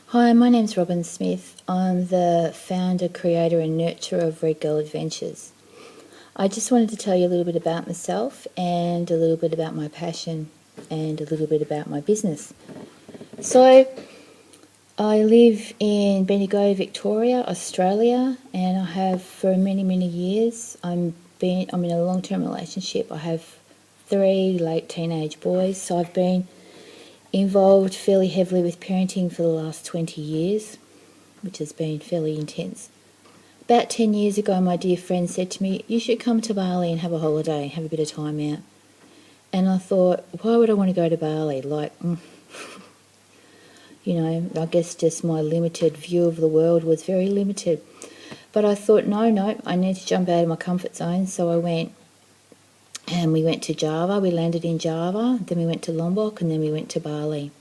Hi, my name's Robyn Smith. I'm the founder, creator and nurturer of Redgirl Adventures. I just wanted to tell you a little bit about myself and a little bit about my passion and a little bit about my business. So, I live in Bendigo, Victoria, Australia, and I have for many, many years. I'm in a long-term relationship. I have 3 late teenage boys, so I've been involved fairly heavily with parenting for the last 20 years, which has been fairly intense. About 10 years ago, my dear friend said to me, "You should come to Bali and have a holiday, have a bit of time out." And I thought, why would I want to go to Bali? I guess just my limited view of the world was very limited. But I thought, no, I need to jump out of my comfort zone. So I went, and we went to Java. We landed in Java, then we went to Lombok, and then we went to Bali.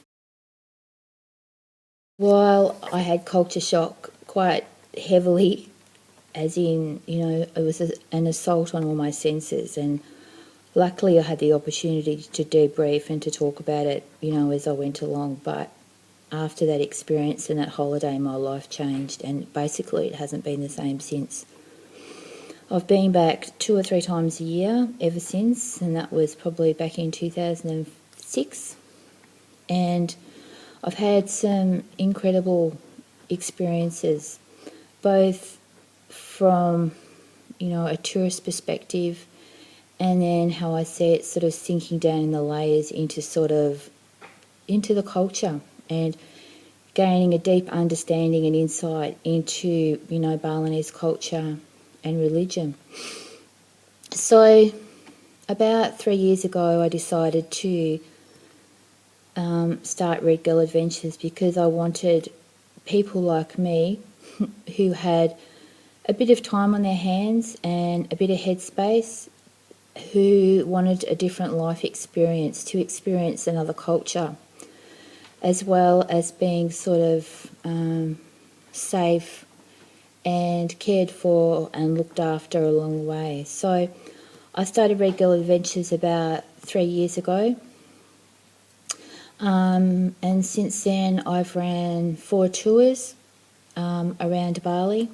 While I had culture shock quite heavily, as in, it was an assault on all my senses, and luckily I had the opportunity to debrief and to talk about it, as I went along. But after that experience and that holiday, my life changed, and basically it hasn't been the same since. I've been back 2 or 3 times a year ever since, and that was probably back in 2006. And I've had some incredible experiences, both from, a tourist perspective, and then how I see it sort of sinking down in the layers into the culture and gaining a deep understanding and insight into, Balinese culture and religion. So about 3 years ago, I decided to start Redgirl Adventures because I wanted people like me who had a bit of time on their hands and a bit of headspace, who wanted a different life experience, to experience another culture, as well as being sort of safe and cared for and looked after along the way. So I started Redgirl Adventures about 3 years ago. And since then I've ran 4 tours around Bali,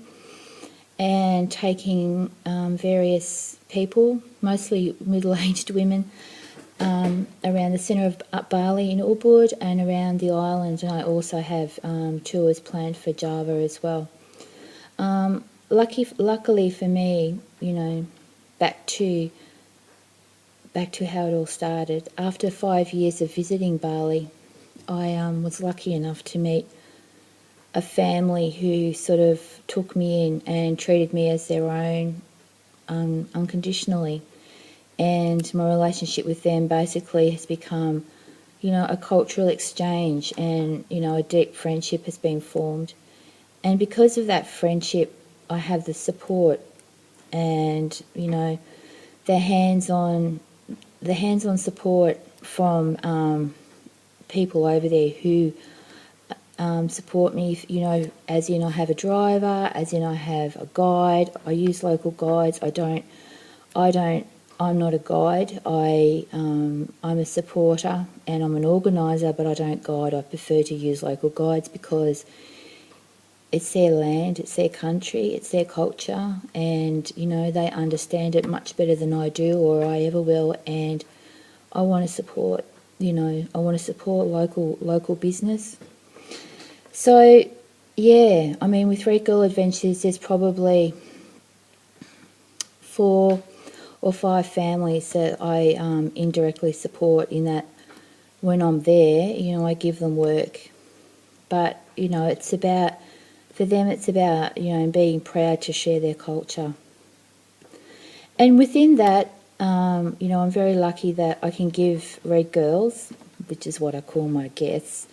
and taking various people, mostly middle-aged women, around the centre of Bali in Ubud and around the island. And I also have tours planned for Java as well. Luckily for me, back to how it all started. After 5 years of visiting Bali, I was lucky enough to meet a family who sort of took me in and treated me as their own, unconditionally. And my relationship with them basically has become, a cultural exchange, and, a deep friendship has been formed. And because of that friendship, I have the support and, the hands-on support from people over there who support me, as in I have a driver, as in I have a guide. I use local guides. I'm not a guide. I'm a supporter and I'm an organiser, but I don't guide. I prefer to use local guides because it's their land, it's their country, it's their culture, and, they understand it much better than I do or I ever will, and I want to support, local business. So, yeah, with Redgirl Adventures, there's probably 4 or 5 families that I indirectly support, in that when I'm there, I give them work. But, for them it's about, being proud to share their culture. And within that, I'm very lucky that I can give Redgirls, which is what I call my guests,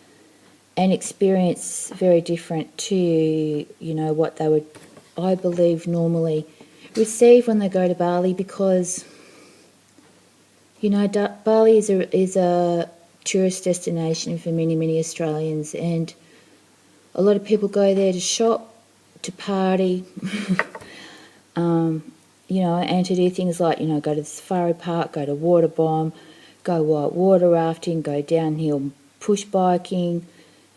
an experience very different to, what they would, I believe, normally receive when they go to Bali, because, Bali is a tourist destination for many, many Australians, and a lot of people go there to shop, to party, and to do things like, go to the safari park, go to water bomb, go white water rafting, go downhill push biking,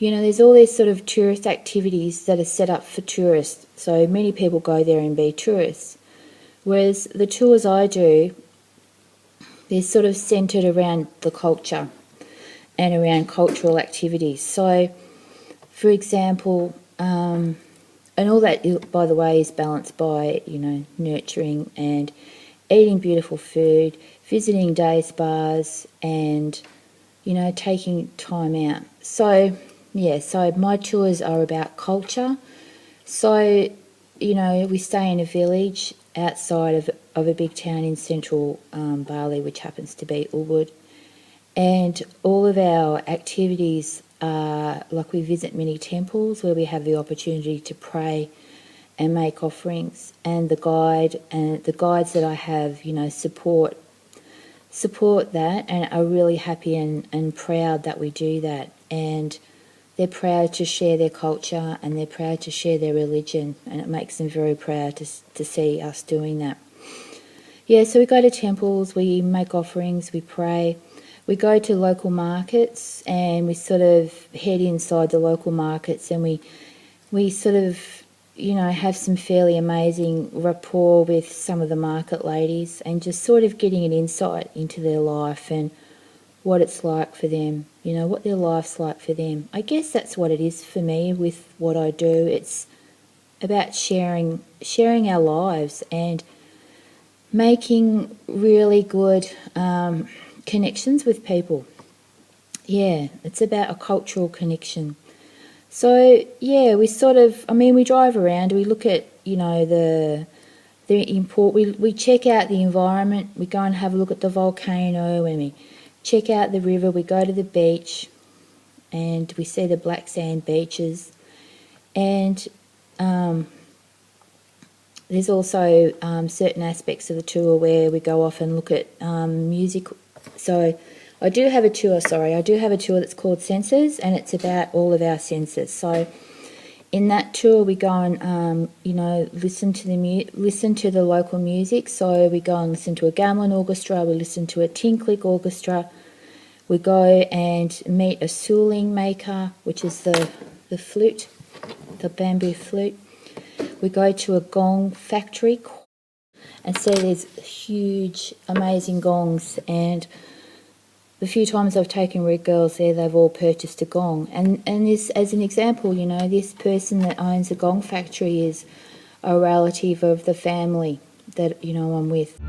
You know, there's all these sort of tourist activities that are set up for tourists. So many people go there and be tourists. Whereas the tours I do, they're sort of centred around the culture and around cultural activities. So, for example, and all that, by the way, is balanced by, you know, nurturing and eating beautiful food, visiting day spas, and, you know, taking time out. So, yeah, so my tours are about culture. So, you know, we stay in a village outside of a big town in central Bali, which happens to be Ubud. And all of our activities are, like, we visit many temples where we have the opportunity to pray and make offerings. And the guides that I have, you know, support that and are really happy and proud that we do that. And they're proud to share their culture and they're proud to share their religion, and it makes them very proud to see us doing that. Yeah, so we go to temples, we make offerings, we pray. We go to local markets and we sort of head inside the local markets, and we sort of, you know, have some fairly amazing rapport with some of the market ladies, and just sort of getting an insight into their life and what it's like for them, you know, what their life's like for them. I guess that's what it is for me with what I do. It's about sharing our lives and making really good connections with people. Yeah, it's about a cultural connection. So, yeah, we sort of, I mean, we drive around, we look at, you know, we check out the environment, we go and have a look at the volcano, and we check out the river, we go to the beach, and we see the black sand beaches. And there's also certain aspects of the tour where we go off and look at music. So I do have a tour that's called Senses, and it's about all of our senses. So in that tour we go and you know, listen to the local music. So we go and listen to a gamelan orchestra, we listen to a tinklik orchestra, we go and meet a suling maker, which is the flute, the bamboo flute. We go to a gong factory and see these huge amazing gongs, and the few times I've taken Redgirls there, they've all purchased a gong. And this, as an example, you know, this person that owns a gong factory is a relative of the family that, you know, I'm with.